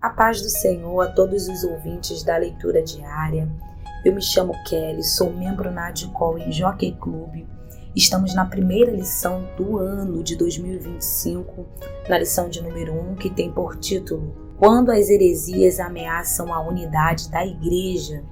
A paz do Senhor a todos os ouvintes da leitura diária. Eu me chamo Kelly, sou membro na ADCOL em Jockey Club. Estamos na primeira lição do ano de 2025, na lição de número 1, que tem por título Quando as heresias ameaçam a unidade da igreja.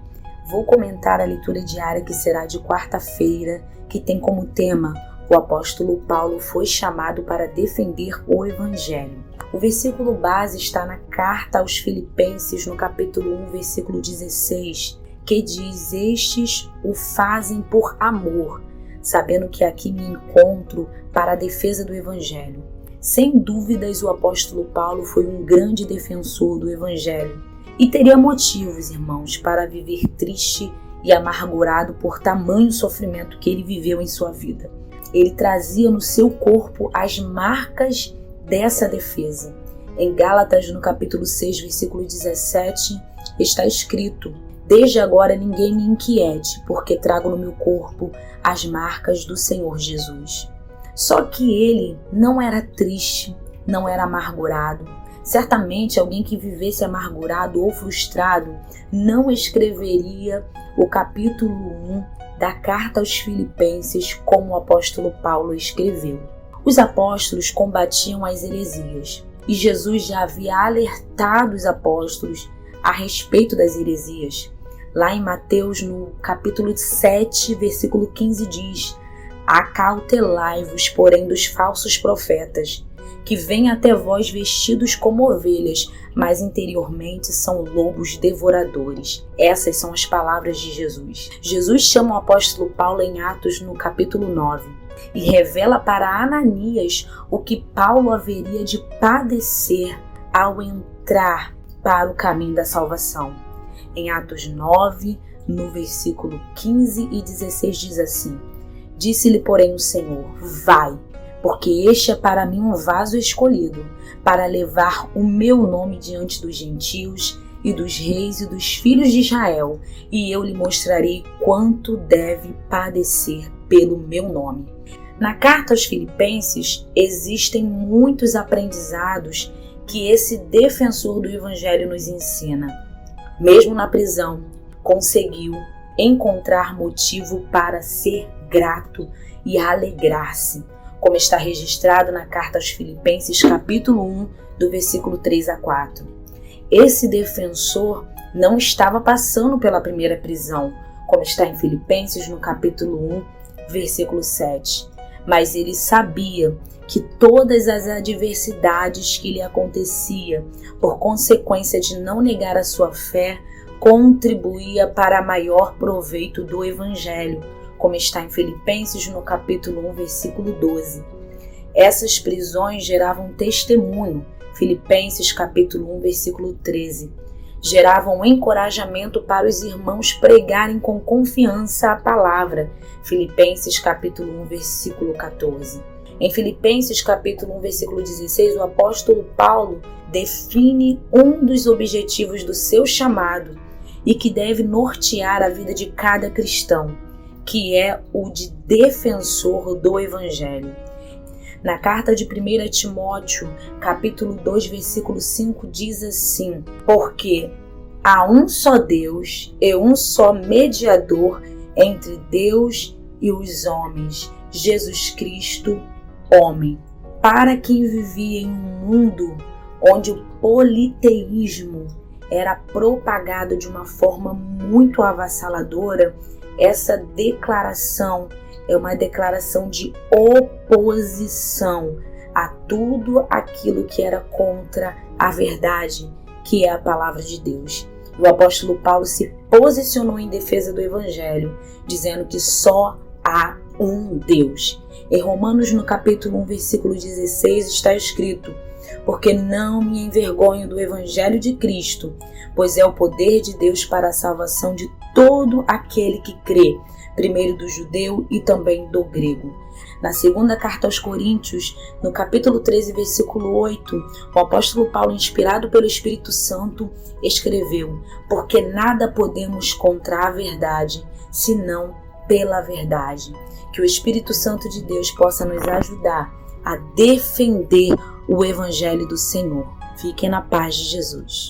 Vou comentar a leitura diária que será de quarta-feira, que tem como tema o apóstolo Paulo foi chamado para defender o Evangelho. O versículo base está na carta aos Filipenses, no capítulo 1, versículo 16, que diz: Estes o fazem por amor, sabendo que aqui me encontro para a defesa do Evangelho. Sem dúvidas, o apóstolo Paulo foi um grande defensor do Evangelho e teria motivos, irmãos, para viver triste e amargurado por tamanho sofrimento que ele viveu em sua vida. Ele trazia no seu corpo as marcas dessa defesa. Em Gálatas, no capítulo 6, versículo 17, está escrito: Desde agora ninguém me inquiete, porque trago no meu corpo as marcas do Senhor Jesus. Só que ele não era triste, não era amargurado. Certamente alguém que vivesse amargurado ou frustrado não escreveria o capítulo 1 da carta aos Filipenses como o apóstolo Paulo escreveu. Os apóstolos combatiam as heresias e Jesus já havia alertado os apóstolos a respeito das heresias. Lá em Mateus, no capítulo 7, versículo 15 diz: Acautelai-vos, porém, dos falsos profetas, que vêm até vós vestidos como ovelhas, mas interiormente são lobos devoradores. Essas são as palavras de Jesus. Jesus chama o apóstolo Paulo em Atos, no capítulo 9, e revela para Ananias o que Paulo haveria de padecer ao entrar para o caminho da salvação. Em Atos 9, no versículo 15 e 16 diz assim: Disse-lhe, porém, o Senhor: Vai, porque este é para mim um vaso escolhido, para levar o meu nome diante dos gentios e dos reis e dos filhos de Israel, e eu lhe mostrarei quanto deve padecer pelo meu nome. Na carta aos Filipenses existem muitos aprendizados que esse defensor do Evangelho nos ensina. Mesmo na prisão, conseguiu encontrar motivo para ser grato e alegrar-se, como está registrado na carta aos Filipenses, capítulo 1, do versículo 3 a 4. Esse defensor não estava passando pela primeira prisão, como está em Filipenses, no capítulo 1, versículo 7. Mas ele sabia que todas as adversidades que lhe acontecia, por consequência de não negar a sua fé, contribuía para maior proveito do Evangelho, como está em Filipenses, no capítulo 1, versículo 12. Essas prisões geravam testemunho, Filipenses, capítulo 1, versículo 13. Geravam encorajamento para os irmãos pregarem com confiança a palavra, Filipenses, capítulo 1, versículo 14. Em Filipenses, capítulo 1, versículo 16, o apóstolo Paulo define um dos objetivos do seu chamado e que deve nortear a vida de cada cristão, que é o de defensor do Evangelho. Na carta de 1 Timóteo, capítulo 2, versículo 5, diz assim: Porque há um só Deus e um só mediador entre Deus e os homens, Jesus Cristo, homem. Para quem vivia em um mundo onde o politeísmo era propagado de uma forma muito avassaladora, essa declaração é uma declaração de oposição a tudo aquilo que era contra a verdade, que é a palavra de Deus. O apóstolo Paulo se posicionou em defesa do Evangelho, dizendo que só há um Deus. Em Romanos, no capítulo 1, versículo 16, está escrito: Porque não me envergonho do Evangelho de Cristo, pois é o poder de Deus para a salvação de todo aquele que crê, primeiro do judeu e também do grego. Na segunda carta aos Coríntios, no capítulo 13, versículo 8, o apóstolo Paulo, inspirado pelo Espírito Santo, escreveu: Porque nada podemos contra a verdade, senão pela verdade. Que o Espírito Santo de Deus possa nos ajudar a defender o Evangelho do Senhor. Fiquem na paz de Jesus.